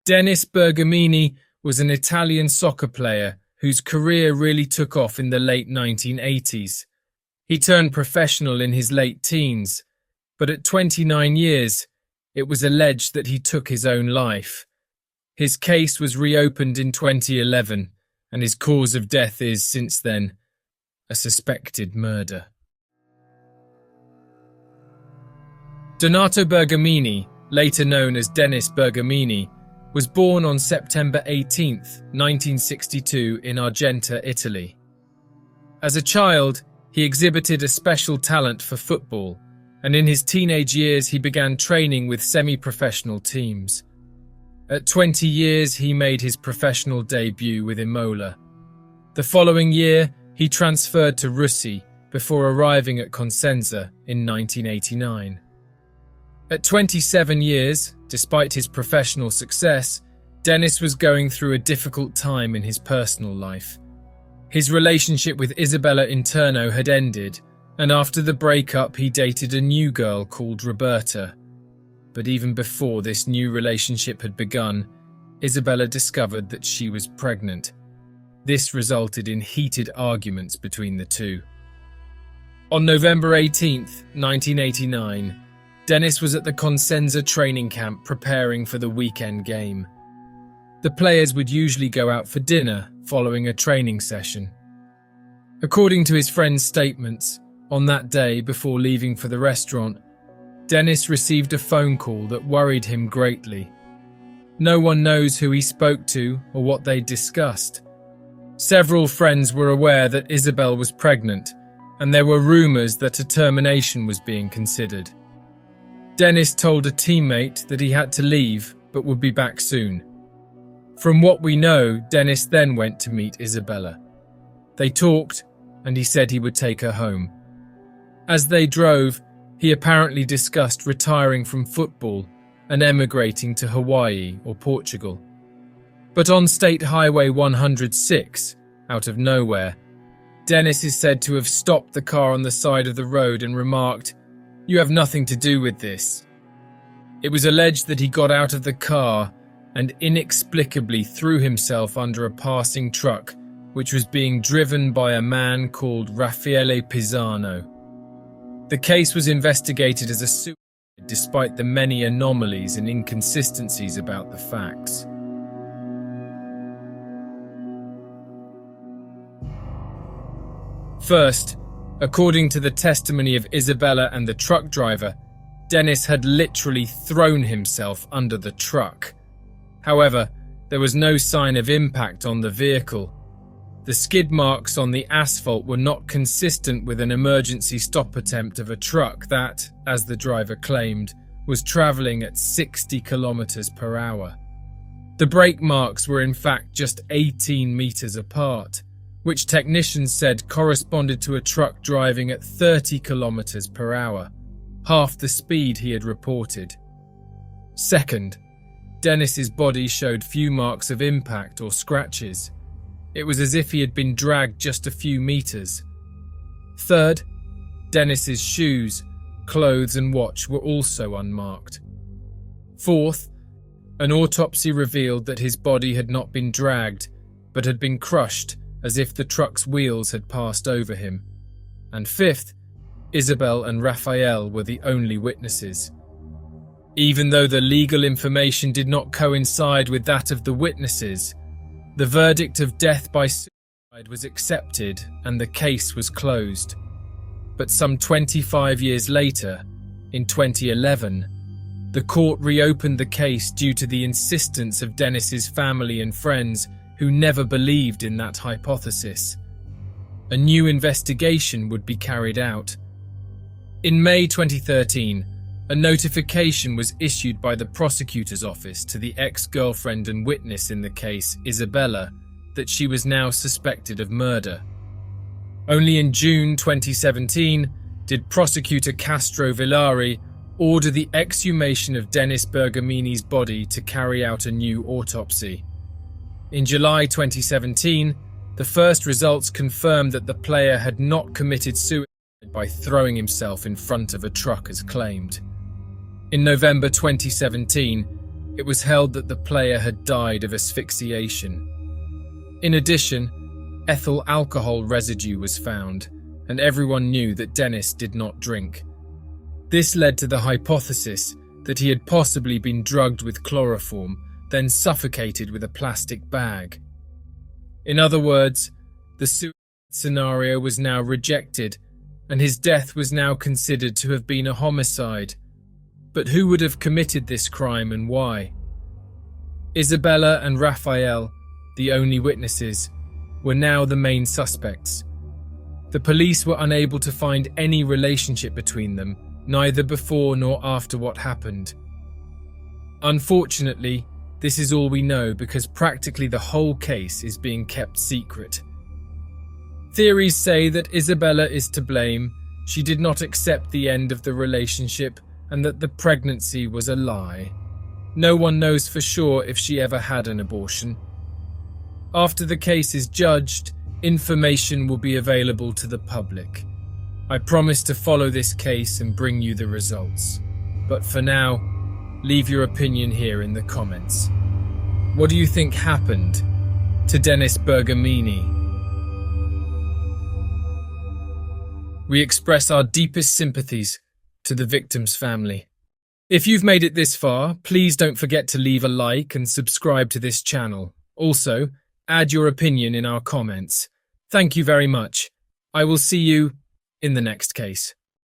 Denis Bergamini was an Italian soccer player whose career really took off in the late 1980s. He turned professional in his late teens, but at 29 years, it was alleged that he took his own life. His case was reopened in 2011, and his cause of death is, since then, a suspected murder. Donato Bergamini, later known as Denis Bergamini, was born on September 18, 1962 in Argenta, Italy. As a child, he exhibited a special talent for football, and in his teenage years he began training with semi-professional teams. At 20 years, he made his professional debut with Imola. The following year, he transferred to Russia before arriving at Cosenza in 1989. At 27 years, despite his professional success, Denis was going through a difficult time in his personal life. His relationship with Isabella Interno had ended, and after the breakup he dated a new girl called Roberta. But even before this new relationship had begun, Isabella discovered that she was pregnant. This resulted in heated arguments between the two. On November 18, 1989, Denis was at the Cosenza training camp preparing for the weekend game. The players would usually go out for dinner following a training session. According to his friends' statements, on that day before leaving for the restaurant, Denis received a phone call that worried him greatly. No one knows who he spoke to or what they discussed. Several friends were aware that Isabel was pregnant, and there were rumours that a termination was being considered. Denis told a teammate that he had to leave but would be back soon. From what we know, Denis then went to meet Isabella. They talked, and he said he would take her home. As they drove, he apparently discussed retiring from football and emigrating to Hawaii or Portugal. But on State Highway 106, out of nowhere, Denis is said to have stopped the car on the side of the road and remarked, "You have nothing to do with this." It was alleged that he got out of the car and inexplicably threw himself under a passing truck, which was being driven by a man called Raffaele Pisano. The case was investigated as a suicide despite the many anomalies and inconsistencies about the facts. First, according to the testimony of Isabella and the truck driver, Denis had literally thrown himself under the truck. However, there was no sign of impact on the vehicle. The skid marks on the asphalt were not consistent with an emergency stop attempt of a truck that, as the driver claimed, was travelling at 60 kilometers per hour. The brake marks were in fact just 18 meters apart, which technicians said corresponded to a truck driving at 30 kilometers per hour, half the speed he had reported. Second, Denis's body showed few marks of impact or scratches. It was as if he had been dragged just a few meters. Third, Denis's shoes, clothes and watch were also unmarked. Fourth, an autopsy revealed that his body had not been dragged, but had been crushed as if the truck's wheels had passed over him. And fifth, Isabel and Raphael were the only witnesses. Even though the legal information did not coincide with that of the witnesses, the verdict of death by suicide was accepted and the case was closed. But some 25 years later, in 2011, the court reopened the case due to the insistence of Denis's family and friends who never believed in that hypothesis. A new investigation would be carried out. In May 2013, a notification was issued by the prosecutor's office to the ex-girlfriend and witness in the case, Isabella, that she was now suspected of murder. Only in June 2017 did prosecutor Castro Villari order the exhumation of Denis Bergamini's body to carry out a new autopsy. In July 2017, the first results confirmed that the player had not committed suicide by throwing himself in front of a truck as claimed. In November 2017, It was held that the player had died of asphyxiation. In addition, ethyl alcohol residue was found, and everyone knew that Denis did not drink. This led to the hypothesis that he had possibly been drugged with chloroform, then suffocated with a plastic bag. In other words, the suicide scenario was now rejected, and his death was now considered to have been a homicide. But who would have committed this crime and why? Isabella and Raphael, the only witnesses, were now the main suspects. The police were unable to find any relationship between them, neither before nor after what happened. Unfortunately, this is all we know because practically the whole case is being kept secret. Theories say that Isabella is to blame, she did not accept the end of the relationship, and that the pregnancy was a lie. No one knows for sure if she ever had an abortion. After the case is judged, information will be available to the public. I promise to follow this case and bring you the results. But for now, leave your opinion here in the comments. What do you think happened to Denis Bergamini? We express our deepest sympathies to the victim's family. If you've made it this far, please don't forget to leave a like and subscribe to this channel. Also, add your opinion in our comments. Thank you very much. I will see you in the next case.